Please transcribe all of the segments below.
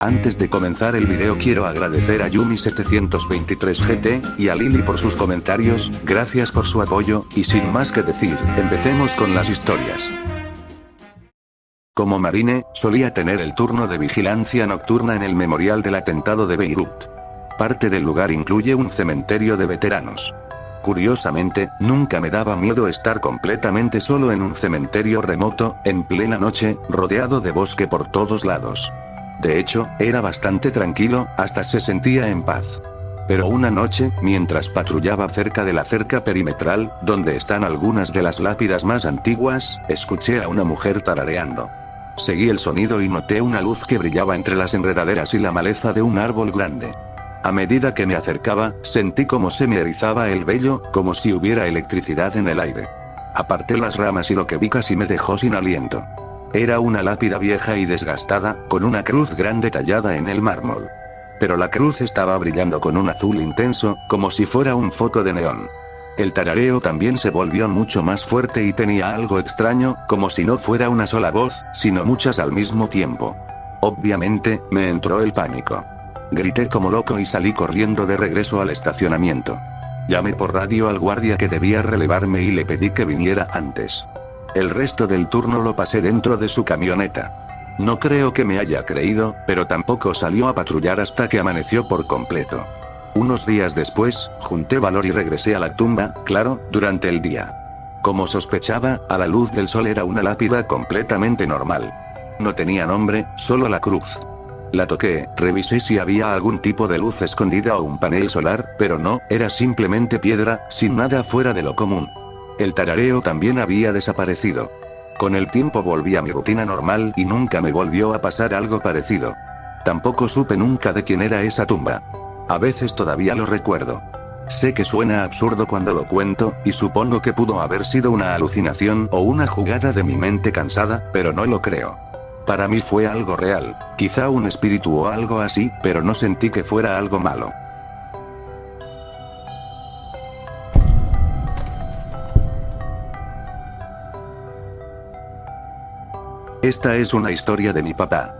Antes de comenzar el video quiero agradecer a Yumi723GT y a Lili por sus comentarios, gracias por su apoyo, y sin más que decir, empecemos con las historias. Como marine, solía tener el turno de vigilancia nocturna en el memorial del atentado de Beirut. Parte del lugar incluye un cementerio de veteranos. Curiosamente, nunca me daba miedo estar completamente solo en un cementerio remoto, en plena noche, rodeado de bosque por todos lados. De hecho, era bastante tranquilo, hasta se sentía en paz. Pero una noche, mientras patrullaba cerca de la cerca perimetral, donde están algunas de las lápidas más antiguas, escuché a una mujer tarareando. Seguí el sonido y noté una luz que brillaba entre las enredaderas y la maleza de un árbol grande. A medida que me acercaba, sentí como se me erizaba el vello, como si hubiera electricidad en el aire. Aparté las ramas y lo que vi casi me dejó sin aliento. Era una lápida vieja y desgastada, con una cruz grande tallada en el mármol. Pero la cruz estaba brillando con un azul intenso, como si fuera un foco de neón. El tarareo también se volvió mucho más fuerte y tenía algo extraño, como si no fuera una sola voz, sino muchas al mismo tiempo. Obviamente, me entró el pánico. Grité como loco y salí corriendo de regreso al estacionamiento. Llamé por radio al guardia que debía relevarme y le pedí que viniera antes. El resto del turno lo pasé dentro de su camioneta. No creo que me haya creído, pero tampoco salió a patrullar hasta que amaneció por completo. Unos días después, junté valor y regresé a la tumba, claro, durante el día. Como sospechaba, a la luz del sol era una lápida completamente normal. No tenía nombre, solo la cruz. La toqué, revisé si había algún tipo de luz escondida o un panel solar, pero no, era simplemente piedra, sin nada fuera de lo común. El tarareo también había desaparecido. Con el tiempo volví a mi rutina normal y nunca me volvió a pasar algo parecido. Tampoco supe nunca de quién era esa tumba. A veces todavía lo recuerdo. Sé que suena absurdo cuando lo cuento, y supongo que pudo haber sido una alucinación o una jugada de mi mente cansada, pero no lo creo. Para mí fue algo real, quizá un espíritu o algo así, pero no sentí que fuera algo malo. Esta es una historia de mi papá.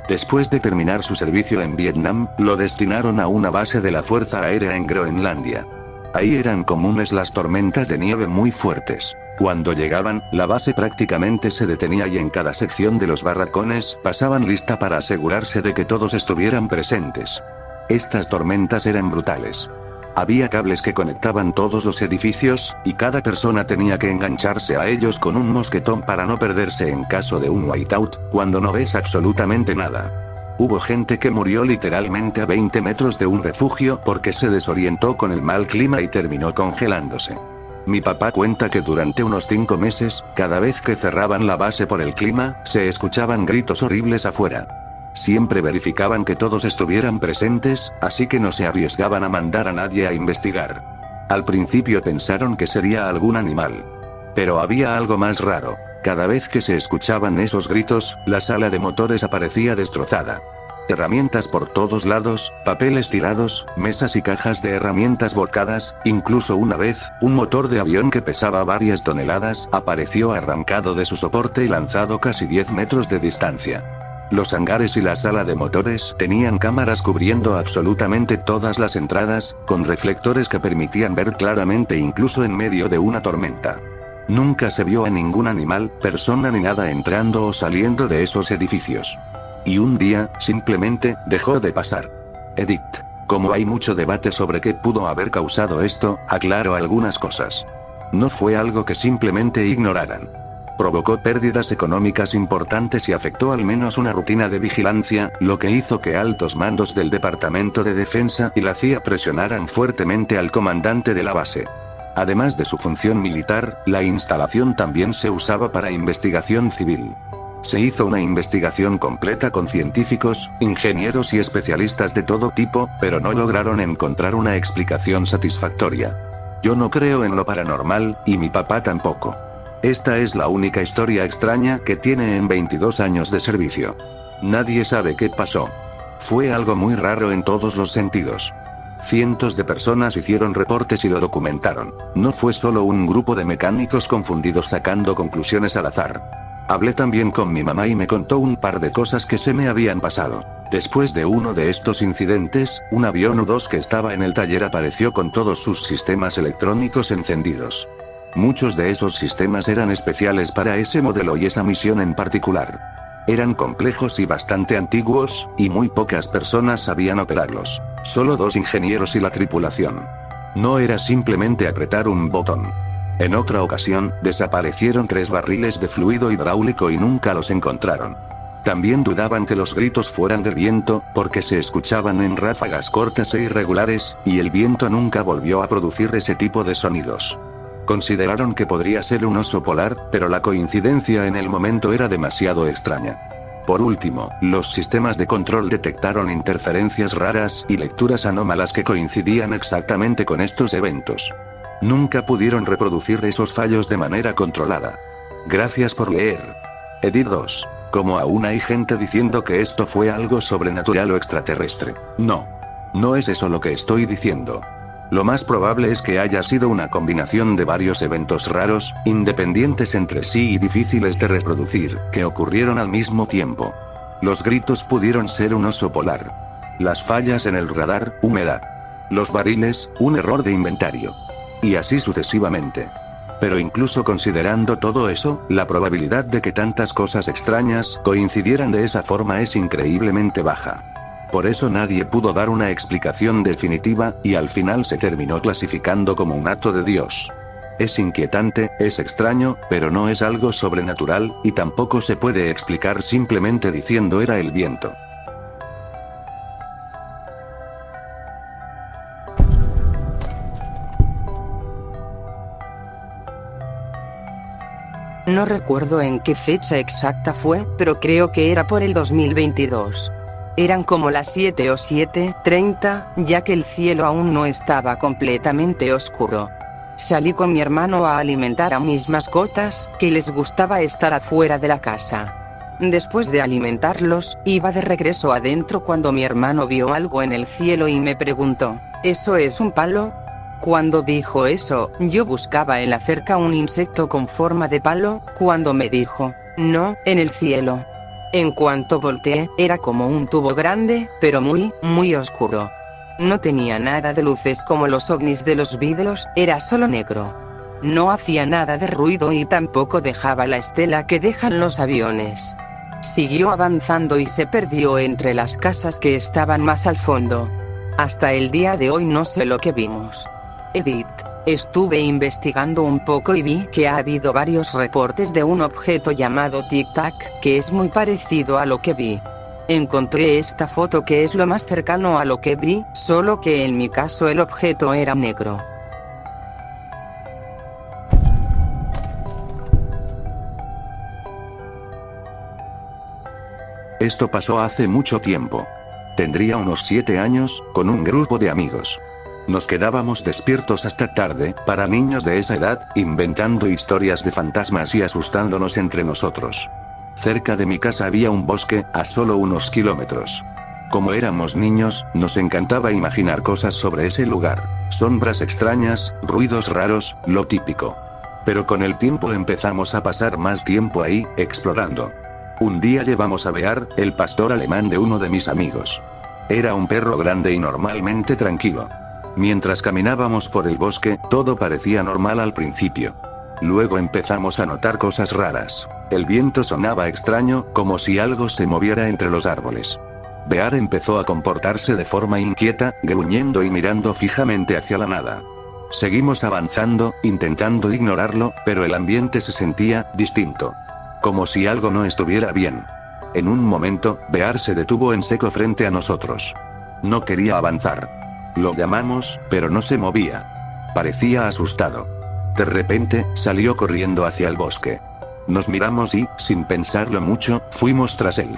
Después de terminar su servicio en Vietnam, lo destinaron a una base de la Fuerza Aérea en Groenlandia. Ahí eran comunes las tormentas de nieve muy fuertes. Cuando llegaban, la base prácticamente se detenía y en cada sección de los barracones pasaban lista para asegurarse de que todos estuvieran presentes. Estas tormentas eran brutales. Había cables que conectaban todos los edificios, y cada persona tenía que engancharse a ellos con un mosquetón para no perderse en caso de un whiteout, cuando no ves absolutamente nada. Hubo gente que murió literalmente a 20 metros de un refugio porque se desorientó con el mal clima y terminó congelándose. Mi papá cuenta que durante unos 5 meses, cada vez que cerraban la base por el clima, se escuchaban gritos horribles afuera. Siempre verificaban que todos estuvieran presentes, así que no se arriesgaban a mandar a nadie a investigar. Al principio pensaron que sería algún animal. Pero había algo más raro. Cada vez que se escuchaban esos gritos, la sala de motores aparecía destrozada. Herramientas por todos lados, papeles tirados, mesas y cajas de herramientas volcadas, incluso una vez, un motor de avión que pesaba varias toneladas, apareció arrancado de su soporte y lanzado casi 10 metros de distancia. Los hangares y la sala de motores tenían cámaras cubriendo absolutamente todas las entradas, con reflectores que permitían ver claramente incluso en medio de una tormenta. Nunca se vio a ningún animal, persona ni nada entrando o saliendo de esos edificios. Y un día, simplemente, dejó de pasar. Edit. Como hay mucho debate sobre qué pudo haber causado esto, aclaro algunas cosas. No fue algo que simplemente ignoraran. Provocó pérdidas económicas importantes y afectó al menos una rutina de vigilancia, lo que hizo que altos mandos del Departamento de Defensa y la CIA presionaran fuertemente al comandante de la base. Además de su función militar, la instalación también se usaba para investigación civil. Se hizo una investigación completa con científicos, ingenieros y especialistas de todo tipo, pero no lograron encontrar una explicación satisfactoria. Yo no creo en lo paranormal, y mi papá tampoco. Esta es la única historia extraña que tiene en 22 años de servicio. Nadie sabe qué pasó. Fue algo muy raro en todos los sentidos. Cientos de personas hicieron reportes y lo documentaron. No fue solo un grupo de mecánicos confundidos sacando conclusiones al azar. Hablé también con mi mamá y me contó un par de cosas que se me habían pasado. Después de uno de estos incidentes, un avión U-2 que estaba en el taller apareció con todos sus sistemas electrónicos encendidos. Muchos de esos sistemas eran especiales para ese modelo y esa misión en particular. Eran complejos y bastante antiguos, y muy pocas personas sabían operarlos. Solo 2 ingenieros y la tripulación. No era simplemente apretar un botón. En otra ocasión, desaparecieron 3 barriles de fluido hidráulico y nunca los encontraron. También dudaban que los gritos fueran de viento, porque se escuchaban en ráfagas cortas e irregulares, y el viento nunca volvió a producir ese tipo de sonidos. Consideraron que podría ser un oso polar, pero la coincidencia en el momento era demasiado extraña. Por último, los sistemas de control detectaron interferencias raras y lecturas anómalas que coincidían exactamente con estos eventos. Nunca pudieron reproducir esos fallos de manera controlada. Gracias por leer. Edit 2. Como aún hay gente diciendo que esto fue algo sobrenatural o extraterrestre. No. No es eso lo que estoy diciendo. Lo más probable es que haya sido una combinación de varios eventos raros, independientes entre sí y difíciles de reproducir, que ocurrieron al mismo tiempo. Los gritos pudieron ser un oso polar. Las fallas en el radar, humedad. Los barriles, un error de inventario. Y así sucesivamente. Pero incluso considerando todo eso, la probabilidad de que tantas cosas extrañas coincidieran de esa forma es increíblemente baja. Por eso nadie pudo dar una explicación definitiva, y al final se terminó clasificando como un acto de Dios. Es inquietante, es extraño, pero no es algo sobrenatural, y tampoco se puede explicar simplemente diciendo era el viento. No recuerdo en qué fecha exacta fue, pero creo que era por el 2022. Eran como las 7 o 7:30, ya que el cielo aún no estaba completamente oscuro. Salí con mi hermano a alimentar a mis mascotas, que les gustaba estar afuera de la casa. Después de alimentarlos, iba de regreso adentro cuando mi hermano vio algo en el cielo y me preguntó, ¿eso es un palo? Cuando dijo eso, yo buscaba en la cerca un insecto con forma de palo, cuando me dijo, no, en el cielo. En cuanto volteé, era como un tubo grande, pero muy oscuro. No tenía nada de luces como los ovnis de los vídeos, era solo negro. No hacía nada de ruido y tampoco dejaba la estela que dejan los aviones. Siguió avanzando y se perdió entre las casas que estaban más al fondo. Hasta el día de hoy no sé lo que vimos. Edit. Estuve investigando un poco y vi que ha habido varios reportes de un objeto llamado Tic Tac, que es muy parecido a lo que vi. Encontré esta foto que es lo más cercano a lo que vi, solo que en mi caso el objeto era negro. Esto pasó hace mucho tiempo. Tendría unos 7 años, con un grupo de amigos. Nos quedábamos despiertos hasta tarde, para niños de esa edad, inventando historias de fantasmas y asustándonos entre nosotros. Cerca de mi casa había un bosque, a solo unos kilómetros. Como éramos niños, nos encantaba imaginar cosas sobre ese lugar. Sombras extrañas, ruidos raros, lo típico. Pero con el tiempo empezamos a pasar más tiempo ahí, explorando. Un día llevamos a Bear, el pastor alemán de uno de mis amigos. Era un perro grande y normalmente tranquilo. Mientras caminábamos por el bosque, todo parecía normal al principio. Luego empezamos a notar cosas raras. El viento sonaba extraño, como si algo se moviera entre los árboles. Bear empezó a comportarse de forma inquieta, gruñendo y mirando fijamente hacia la nada. Seguimos avanzando, intentando ignorarlo, pero el ambiente se sentía distinto. Como si algo no estuviera bien. En un momento, Bear se detuvo en seco frente a nosotros. No quería avanzar. Lo llamamos, pero no se movía. Parecía asustado. De repente, salió corriendo hacia el bosque. Nos miramos y, sin pensarlo mucho, fuimos tras él.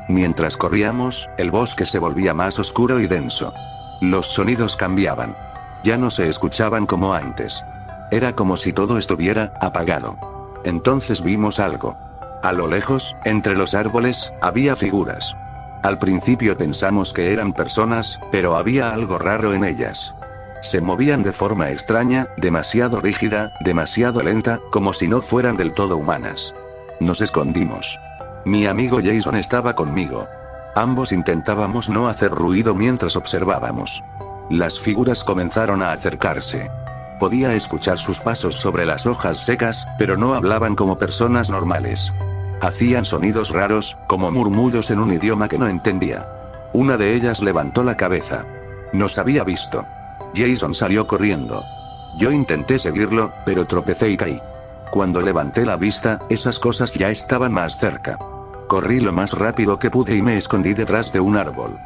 Mientras corríamos, el bosque se volvía más oscuro y denso. Los sonidos cambiaban. Ya no se escuchaban como antes. Era como si todo estuviera apagado. Entonces vimos algo. A lo lejos, entre los árboles, había figuras. Al principio pensamos que eran personas, pero había algo raro en ellas. Se movían de forma extraña, demasiado rígida, demasiado lenta, como si no fueran del todo humanas. Nos escondimos. Mi amigo Jason estaba conmigo. Ambos intentábamos no hacer ruido mientras observábamos. Las figuras comenzaron a acercarse. Podía escuchar sus pasos sobre las hojas secas, pero no hablaban como personas normales. Hacían sonidos raros, como murmullos en un idioma que no entendía. Una de ellas levantó la cabeza. Nos había visto. Jason salió corriendo. Yo intenté seguirlo, pero tropecé y caí. Cuando levanté la vista, esas cosas ya estaban más cerca. Corrí lo más rápido que pude y me escondí detrás de un árbol.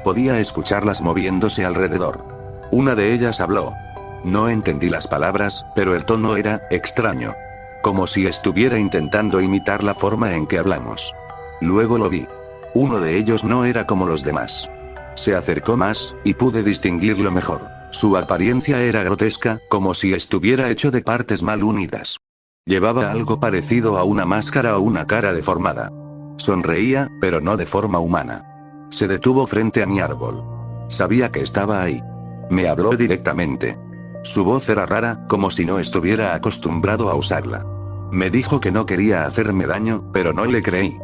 Podía escucharlas moviéndose alrededor. Una de ellas habló. No entendí las palabras, pero el tono era extraño. Como si estuviera intentando imitar la forma en que hablamos. Luego lo vi. Uno de ellos no era como los demás. Se acercó más, y pude distinguirlo mejor. Su apariencia era grotesca, como si estuviera hecho de partes mal unidas. Llevaba algo parecido a una máscara o una cara deformada. Sonreía, pero no de forma humana. Se detuvo frente a mi árbol. Sabía que estaba ahí. Me habló directamente. Su voz era rara, como si no estuviera acostumbrado a usarla. Me dijo que no quería hacerme daño, pero no le creí.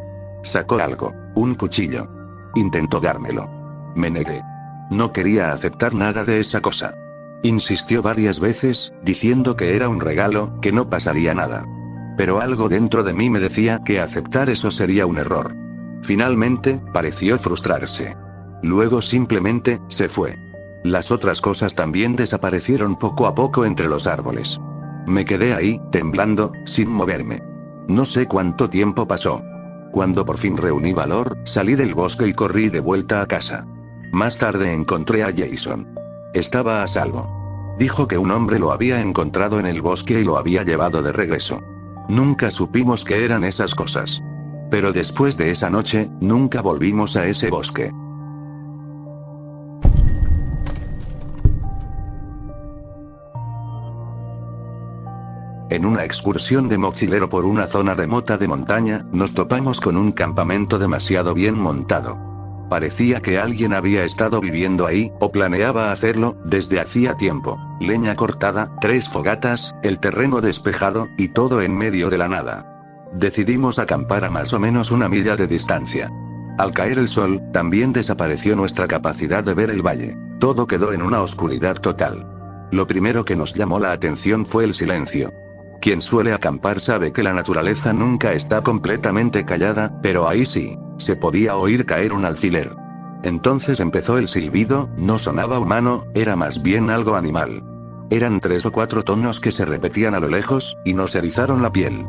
Sacó algo, un cuchillo. Intentó dármelo. Me negué. No quería aceptar nada de esa cosa. Insistió varias veces, diciendo que era un regalo, que no pasaría nada. Pero algo dentro de mí me decía que aceptar eso sería un error. Finalmente, pareció frustrarse. Luego simplemente, se fue. Las otras cosas también desaparecieron poco a poco entre los árboles. Me quedé ahí, temblando, sin moverme. No sé cuánto tiempo pasó. Cuando por fin reuní valor, salí del bosque y corrí de vuelta a casa. Más tarde encontré a Jason. Estaba a salvo. Dijo que un hombre lo había encontrado en el bosque y lo había llevado de regreso. Nunca supimos qué eran esas cosas. Pero después de esa noche, nunca volvimos a ese bosque. En una excursión de mochilero por una zona remota de montaña, nos topamos con un campamento demasiado bien montado. Parecía que alguien había estado viviendo ahí, o planeaba hacerlo, desde hacía tiempo. Leña cortada, 3 fogatas, el terreno despejado, y todo en medio de la nada. Decidimos acampar a más o menos 1 milla de distancia. Al caer el sol, también desapareció nuestra capacidad de ver el valle. Todo quedó en una oscuridad total. Lo primero que nos llamó la atención fue el silencio. Quien suele acampar sabe que la naturaleza nunca está completamente callada, pero ahí sí, se podía oír caer un alfiler. Entonces empezó el silbido, no sonaba humano, era más bien algo animal. Eran 3 o 4 tonos que se repetían a lo lejos, y nos erizaron la piel.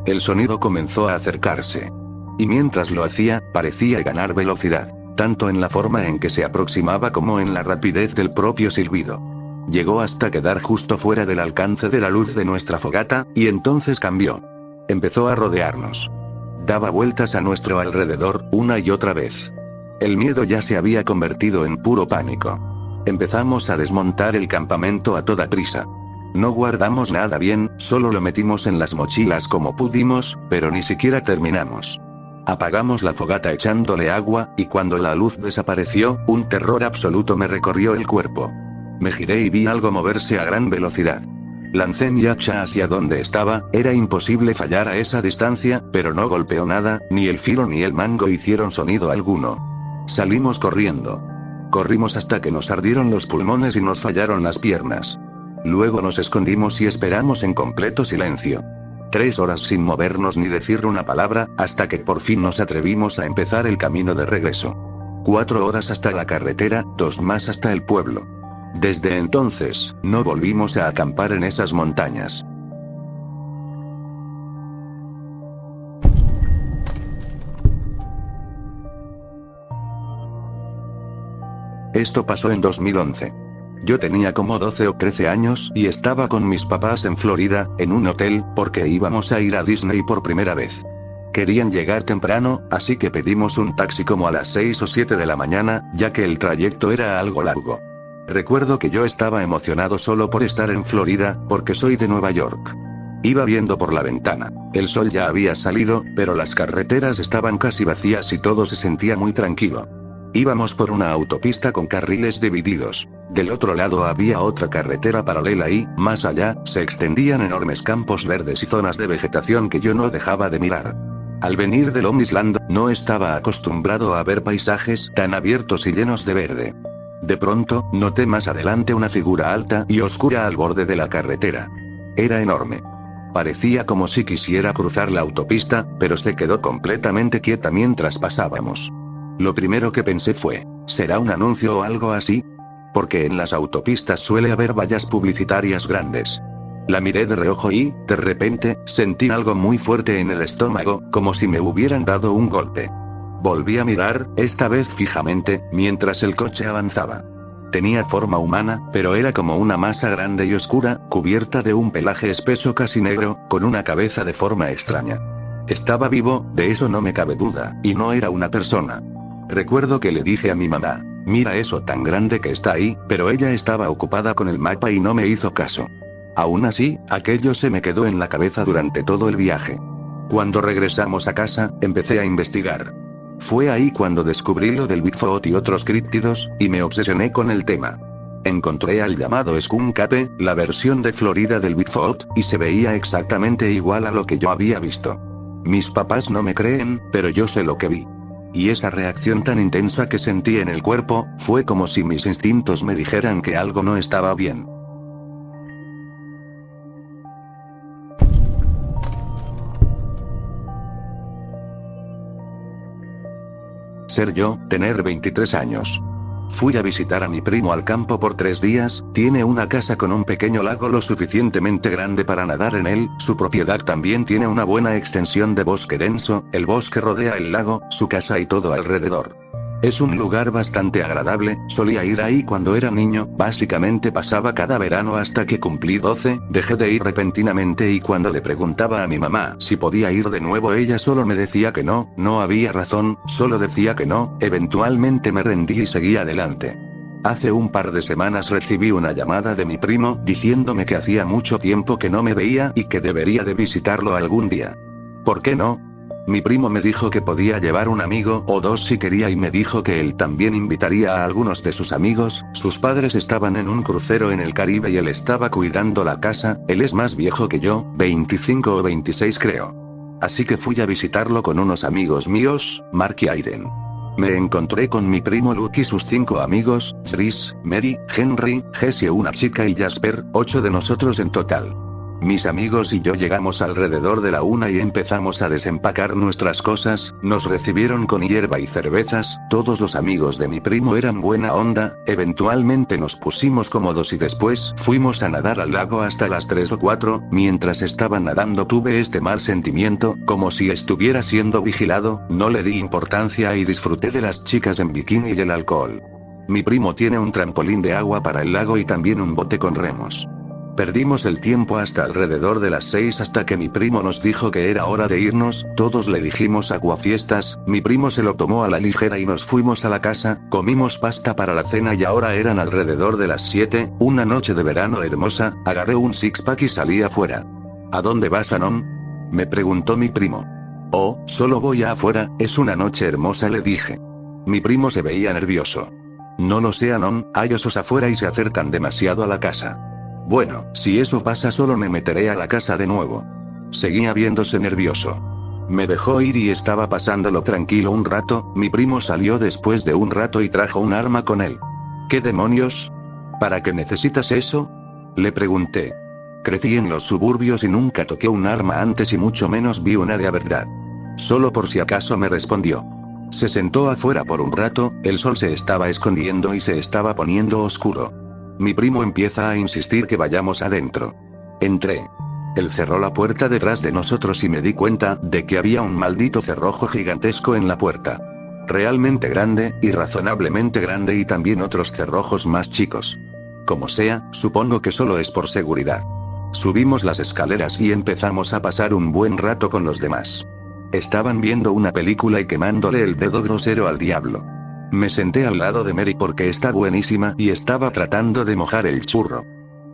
El sonido comenzó a acercarse. Y mientras lo hacía, parecía ganar velocidad, tanto en la forma en que se aproximaba como en la rapidez del propio silbido. Llegó hasta quedar justo fuera del alcance de la luz de nuestra fogata, y entonces cambió. Empezó a rodearnos. Daba vueltas a nuestro alrededor, una y otra vez. El miedo ya se había convertido en puro pánico. Empezamos a desmontar el campamento a toda prisa. No guardamos nada bien, solo lo metimos en las mochilas como pudimos, pero ni siquiera terminamos. Apagamos la fogata echándole agua, y cuando la luz desapareció, un terror absoluto me recorrió el cuerpo. Me giré y vi algo moverse a gran velocidad. Lancé mi hacha hacia donde estaba, era imposible fallar a esa distancia, pero no golpeó nada, ni el filo ni el mango hicieron sonido alguno. Salimos corriendo. Corrimos hasta que nos ardieron los pulmones y nos fallaron las piernas. Luego nos escondimos y esperamos en completo silencio. 3 horas sin movernos ni decir una palabra, hasta que por fin nos atrevimos a empezar el camino de regreso. 4 horas hasta la carretera, 2 más hasta el pueblo. Desde entonces, no volvimos a acampar en esas montañas. Esto pasó en 2011. Yo tenía como 12 o 13 años y estaba con mis papás en Florida, en un hotel, porque íbamos a ir a Disney por primera vez. Querían llegar temprano, así que pedimos un taxi como a las 6 o 7 de la mañana, ya que el trayecto era algo largo. Recuerdo que yo estaba emocionado solo por estar en Florida, porque soy de Nueva York. Iba viendo por la ventana. El sol ya había salido, pero las carreteras estaban casi vacías y todo se sentía muy tranquilo. Íbamos por una autopista con carriles divididos. Del otro lado había otra carretera paralela y, más allá, se extendían enormes campos verdes y zonas de vegetación que yo no dejaba de mirar. Al venir de Long Island, no estaba acostumbrado a ver paisajes tan abiertos y llenos de verde. De pronto, noté más adelante una figura alta y oscura al borde de la carretera. Era enorme. Parecía como si quisiera cruzar la autopista, pero se quedó completamente quieta mientras pasábamos. Lo primero que pensé fue, ¿será un anuncio o algo así? Porque en las autopistas suele haber vallas publicitarias grandes. La miré de reojo y, de repente, sentí algo muy fuerte en el estómago, como si me hubieran dado un golpe. Volví a mirar, esta vez fijamente, mientras el coche avanzaba. Tenía forma humana, pero era como una masa grande y oscura, cubierta de un pelaje espeso casi negro, con una cabeza de forma extraña. Estaba vivo, de eso no me cabe duda, y no era una persona. Recuerdo que le dije a mi mamá, mira eso tan grande que está ahí, pero ella estaba ocupada con el mapa y no me hizo caso. Aún así, aquello se me quedó en la cabeza durante todo el viaje. Cuando regresamos a casa, empecé a investigar. Fue ahí cuando descubrí lo del Bigfoot y otros críptidos, y me obsesioné con el tema. Encontré al llamado Skunk Ape, la versión de Florida del Bigfoot, y se veía exactamente igual a lo que yo había visto. Mis papás no me creen, pero yo sé lo que vi. Y esa reacción tan intensa que sentí en el cuerpo, fue como si mis instintos me dijeran que algo no estaba bien. Ser yo, tener 23 años. Fui a visitar a mi primo al campo por 3 días, tiene una casa con un pequeño lago lo suficientemente grande para nadar en él, su propiedad también tiene una buena extensión de bosque denso, el bosque rodea el lago, su casa y todo alrededor. Es un lugar bastante agradable, solía ir ahí cuando era niño, básicamente pasaba cada verano hasta que cumplí 12, dejé de ir repentinamente y cuando le preguntaba a mi mamá si podía ir de nuevo ella solo me decía que no, no había razón, solo decía que no, eventualmente me rendí y seguí adelante. Hace un par de semanas recibí una llamada de mi primo diciéndome que hacía mucho tiempo que no me veía y que debería de visitarlo algún día. ¿Por qué no? Mi primo me dijo que podía llevar un amigo o dos si quería y me dijo que él también invitaría a algunos de sus amigos, sus padres estaban en un crucero en el Caribe y él estaba cuidando la casa, él es más viejo que yo, 25 o 26 creo. Así que fui a visitarlo con unos amigos míos, Mark y Aiden. Me encontré con mi primo Luke y sus 5 amigos, Chris, Mary, Henry, Jessie una chica y Jasper, 8 de nosotros en total. Mis amigos y yo llegamos alrededor de la 1 y empezamos a desempacar nuestras cosas, nos recibieron con hierba y cervezas, todos los amigos de mi primo eran buena onda, eventualmente nos pusimos cómodos y después fuimos a nadar al lago hasta las 3 o 4, mientras estaba nadando tuve este mal sentimiento, como si estuviera siendo vigilado, no le di importancia y disfruté de las chicas en bikini y el alcohol. Mi primo tiene un trampolín de agua para el lago y también un bote con remos. Perdimos el tiempo hasta alrededor de las 6 hasta que mi primo nos dijo que era hora de irnos, todos le dijimos aguafiestas, mi primo se lo tomó a la ligera y nos fuimos a la casa, comimos pasta para la cena y ahora eran alrededor de las 7, una noche de verano hermosa, agarré un six-pack y salí afuera. ¿A dónde vas, Anon? Me preguntó mi primo. Oh, solo voy afuera, es una noche hermosa le dije. Mi primo se veía nervioso. No lo sé, Anon, hay osos afuera y se acercan demasiado a la casa. Bueno, si eso pasa solo me meteré a la casa de nuevo. Seguía viéndose nervioso. Me dejó ir y estaba pasándolo tranquilo un rato, mi primo salió después de un rato y trajo un arma con él. ¿Qué demonios? ¿Para qué necesitas eso? Le pregunté. Crecí en los suburbios y nunca toqué un arma antes y mucho menos vi una de a verdad. Solo por si acaso me respondió. Se sentó afuera por un rato, el sol se estaba escondiendo y se estaba poniendo oscuro. Mi primo empieza a insistir que vayamos adentro. Entré. Él cerró la puerta detrás de nosotros y me di cuenta de que había un maldito cerrojo gigantesco en la puerta. Realmente grande, irrazonablemente grande y también otros cerrojos más chicos. Como sea, supongo que solo es por seguridad. Subimos las escaleras y empezamos a pasar un buen rato con los demás. Estaban viendo una película y quemándole el dedo grosero al diablo. Me senté al lado de Mary porque está buenísima y estaba tratando de mojar el churro.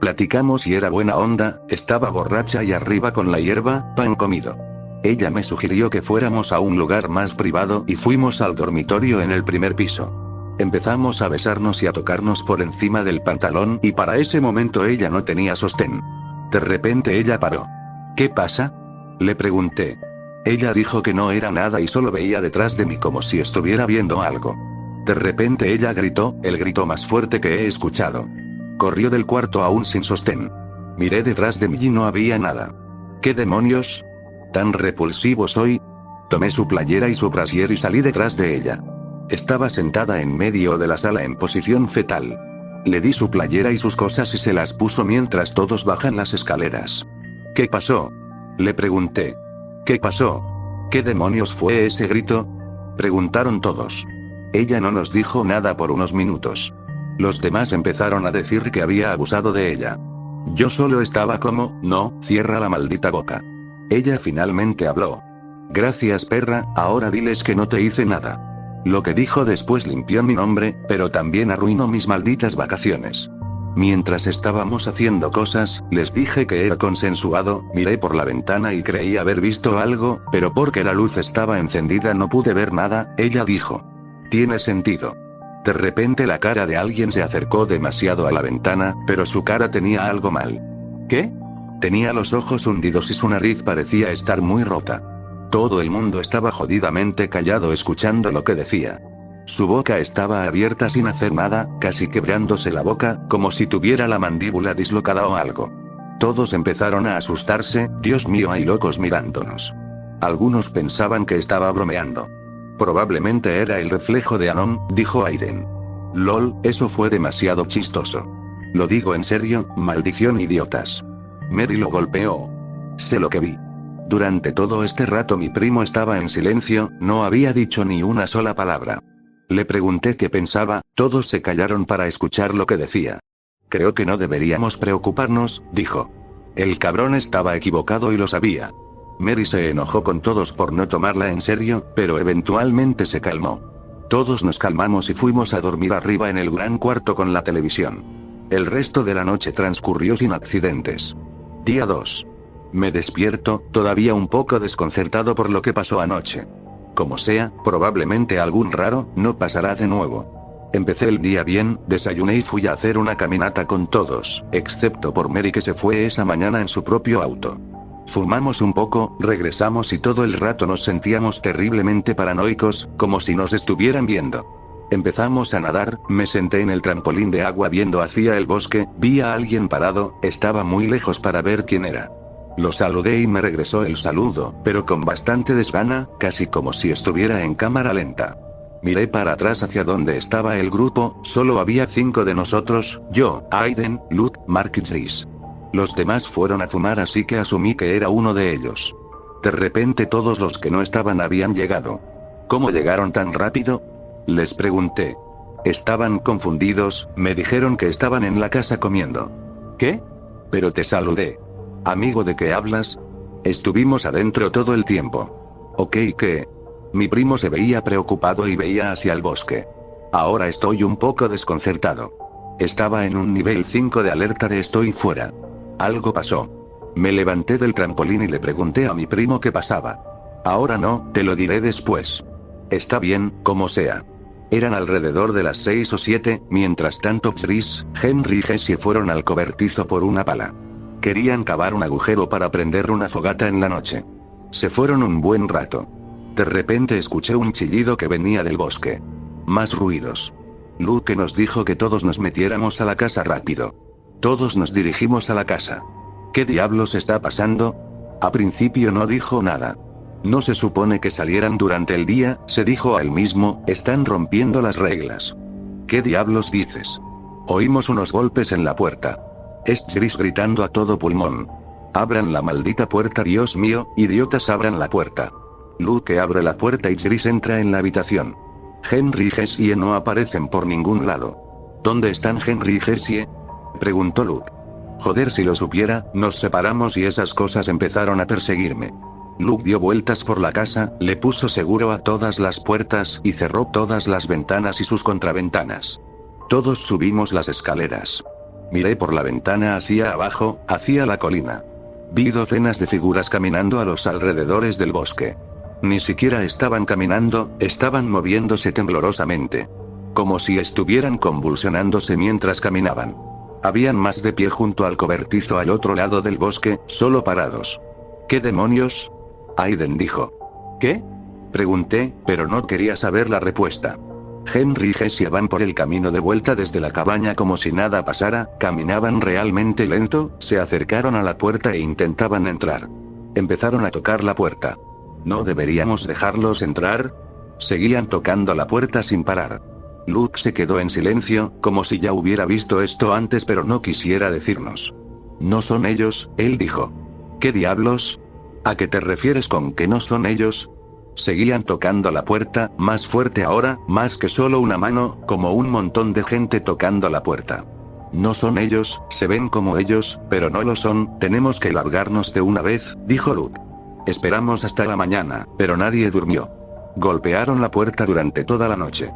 Platicamos y era buena onda, estaba borracha y arriba con la hierba, pan comido. Ella me sugirió que fuéramos a un lugar más privado y fuimos al dormitorio en el primer piso. Empezamos a besarnos y a tocarnos por encima del pantalón y para ese momento ella no tenía sostén. De repente ella paró. ¿Qué pasa? Le pregunté. Ella dijo que no era nada y solo veía detrás de mí como si estuviera viendo algo. De repente ella gritó, el grito más fuerte que he escuchado. Corrió del cuarto aún sin sostén. Miré detrás de mí y no había nada. ¿Qué demonios? ¿Tan repulsivo soy? Tomé su playera y su brasier y salí detrás de ella. Estaba sentada en medio de la sala en posición fetal. Le di su playera y sus cosas y se las puso mientras todos bajan las escaleras. ¿Qué pasó? Le pregunté. ¿Qué pasó? ¿Qué demonios fue ese grito? Preguntaron todos. Ella no nos dijo nada por unos minutos. Los demás empezaron a decir que había abusado de ella. Yo solo estaba como, no, cierra la maldita boca. Ella finalmente habló. Gracias perra, ahora diles que no te hice nada. Lo que dijo después limpió mi nombre, pero también arruinó mis malditas vacaciones. Mientras estábamos haciendo cosas, les dije que era consensuado, miré por la ventana y creí haber visto algo, pero porque la luz estaba encendida no pude ver nada, ella dijo. Tiene sentido. De repente la cara de alguien se acercó demasiado a la ventana, pero su cara tenía algo mal. ¿Qué? Tenía los ojos hundidos y su nariz parecía estar muy rota. Todo el mundo estaba jodidamente callado escuchando lo que decía. Su boca estaba abierta sin hacer nada, casi quebrándose la boca, como si tuviera la mandíbula dislocada o algo. Todos empezaron a asustarse, Dios mío, hay locos mirándonos. Algunos pensaban que estaba bromeando. Probablemente era el reflejo de Anon, dijo Aiden. LOL, eso fue demasiado chistoso. Lo digo en serio, maldición idiotas. Mary lo golpeó. Sé lo que vi. Durante todo este rato mi primo estaba en silencio, no había dicho ni una sola palabra. Le pregunté qué pensaba, todos se callaron para escuchar lo que decía. Creo que no deberíamos preocuparnos, dijo. El cabrón estaba equivocado y lo sabía. Mary se enojó con todos por no tomarla en serio, pero eventualmente se calmó. Todos nos calmamos y fuimos a dormir arriba en el gran cuarto con la televisión. El resto de la noche transcurrió sin accidentes. Día 2. Me despierto, todavía un poco desconcertado por lo que pasó anoche. Como sea, probablemente algún raro, no pasará de nuevo. Empecé el día bien, desayuné y fui a hacer una caminata con todos, excepto por Mary que se fue esa mañana en su propio auto. Fumamos un poco, regresamos y todo el rato nos sentíamos terriblemente paranoicos, como si nos estuvieran viendo. Empezamos a nadar, me senté en el trampolín de agua viendo hacia el bosque, vi a alguien parado, estaba muy lejos para ver quién era. Lo saludé y me regresó el saludo, pero con bastante desgana, casi como si estuviera en cámara lenta. Miré para atrás hacia donde estaba el grupo, solo había 5 de nosotros, yo, Aiden, Luke, Mark y Chris. Los demás fueron a fumar así que asumí que era uno de ellos. De repente todos los que no estaban habían llegado. ¿Cómo llegaron tan rápido? Les pregunté. Estaban confundidos, me dijeron que estaban en la casa comiendo. ¿Qué? Pero te saludé. Amigo, ¿de qué hablas? Estuvimos adentro todo el tiempo. Ok, ¿qué? Mi primo se veía preocupado y veía hacia el bosque. Ahora estoy un poco desconcertado. Estaba en un nivel 5 de alerta de estoy fuera. Algo pasó. Me levanté del trampolín y le pregunté a mi primo qué pasaba. Ahora no, te lo diré después. Está bien, como sea. Eran alrededor de las 6 o 7, mientras tanto Chris, Henry y Jessie fueron al cobertizo por una pala. Querían cavar un agujero para prender una fogata en la noche. Se fueron un buen rato. De repente escuché un chillido que venía del bosque. Más ruidos. Luke nos dijo que todos nos metiéramos a la casa rápido. Todos nos dirigimos a la casa. ¿Qué diablos está pasando? A principio no dijo nada. No se supone que salieran durante el día, se dijo a él mismo, están rompiendo las reglas. ¿Qué diablos dices? Oímos unos golpes en la puerta. Es Chris gritando a todo pulmón. Abran la maldita puerta, Dios mío, idiotas, abran la puerta. Luke abre la puerta y Chris entra en la habitación. Henry y Jessie no aparecen por ningún lado. ¿Dónde están Henry y Jessie? Preguntó Luke. Joder, si lo supiera, nos separamos y esas cosas empezaron a perseguirme. Luke dio vueltas por la casa, le puso seguro a todas las puertas y cerró todas las ventanas y sus contraventanas. Todos subimos las escaleras. Miré por la ventana hacia abajo, hacia la colina. Vi docenas de figuras caminando a los alrededores del bosque. Ni siquiera estaban caminando, estaban moviéndose temblorosamente. Como si estuvieran convulsionándose mientras caminaban. Habían más de pie junto al cobertizo al otro lado del bosque, solo parados. ¿Qué demonios? Aiden dijo. ¿Qué? Pregunté, pero no quería saber la respuesta. Henry y Jessie van por el camino de vuelta desde la cabaña como si nada pasara, caminaban realmente lento, se acercaron a la puerta e intentaban entrar. Empezaron a tocar la puerta. ¿No deberíamos dejarlos entrar? Seguían tocando la puerta sin parar. Luke se quedó en silencio, como si ya hubiera visto esto antes pero no quisiera decirnos. No son ellos, él dijo. ¿Qué diablos? ¿A qué te refieres con que no son ellos? Seguían tocando la puerta, más fuerte ahora, más que solo una mano, como un montón de gente tocando la puerta. No son ellos, se ven como ellos, pero no lo son, tenemos que largarnos de una vez, dijo Luke. Esperamos hasta la mañana, pero nadie durmió. Golpearon la puerta durante toda la noche.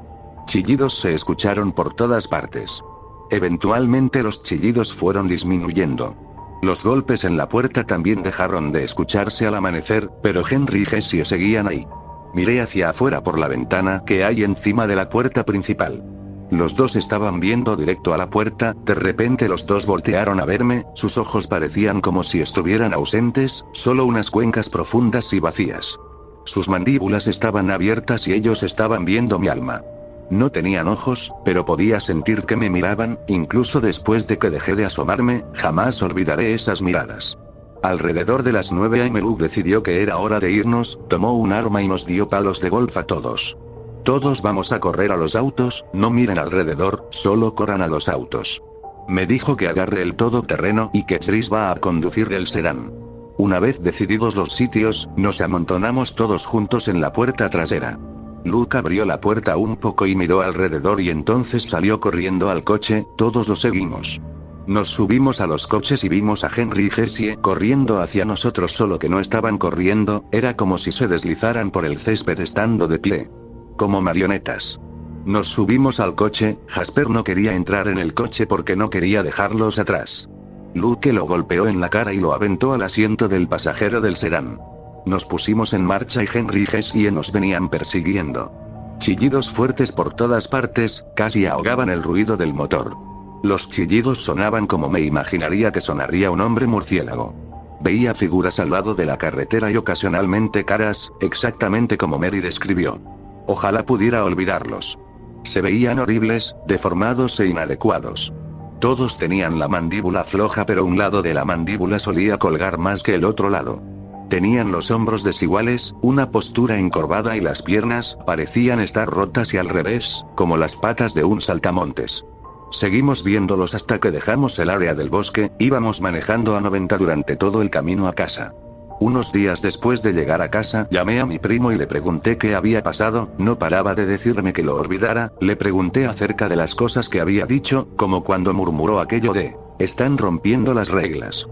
Chillidos se escucharon por todas partes. Eventualmente los chillidos fueron disminuyendo. Los golpes en la puerta también dejaron de escucharse al amanecer, pero Henry y Jessie seguían ahí. Miré hacia afuera por la ventana que hay encima de la puerta principal. Los dos estaban viendo directo a la puerta, de repente los dos voltearon a verme, sus ojos parecían como si estuvieran ausentes, solo unas cuencas profundas y vacías. Sus mandíbulas estaban abiertas y ellos estaban viendo mi alma. No tenían ojos, pero podía sentir que me miraban, incluso después de que dejé de asomarme, jamás olvidaré esas miradas. Alrededor de las 9 a.m. Luke decidió que era hora de irnos, tomó un arma y nos dio palos de golf a todos. Todos vamos a correr a los autos, no miren alrededor, solo corran a los autos. Me dijo que agarre el todoterreno y que Chris va a conducir el sedán. Una vez decididos los sitios, nos amontonamos todos juntos en la puerta trasera. Luke abrió la puerta un poco y miró alrededor y entonces salió corriendo al coche, todos lo seguimos. Nos subimos a los coches y vimos a Henry y Jessie corriendo hacia nosotros, solo que no estaban corriendo, era como si se deslizaran por el césped estando de pie. Como marionetas. Nos subimos al coche, Jasper no quería entrar en el coche porque no quería dejarlos atrás. Luke lo golpeó en la cara y lo aventó al asiento del pasajero del sedán. Nos pusimos en marcha y Henry y Jessie nos venían persiguiendo. Chillidos fuertes por todas partes, casi ahogaban el ruido del motor. Los chillidos sonaban como me imaginaría que sonaría un hombre murciélago. Veía figuras al lado de la carretera y ocasionalmente caras, exactamente como Mary describió. Ojalá pudiera olvidarlos. Se veían horribles, deformados e inadecuados. Todos tenían la mandíbula floja, pero un lado de la mandíbula solía colgar más que el otro lado. Tenían los hombros desiguales, una postura encorvada y las piernas parecían estar rotas y al revés, como las patas de un saltamontes. Seguimos viéndolos hasta que dejamos el área del bosque, íbamos manejando a 90 durante todo el camino a casa. Unos días después de llegar a casa, llamé a mi primo y le pregunté qué había pasado, no paraba de decirme que lo olvidara, le pregunté acerca de las cosas que había dicho, como cuando murmuró aquello de, están rompiendo las reglas.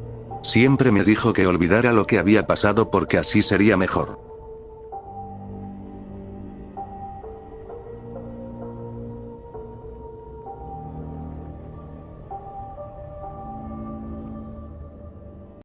Siempre me dijo que olvidara lo que había pasado porque así sería mejor.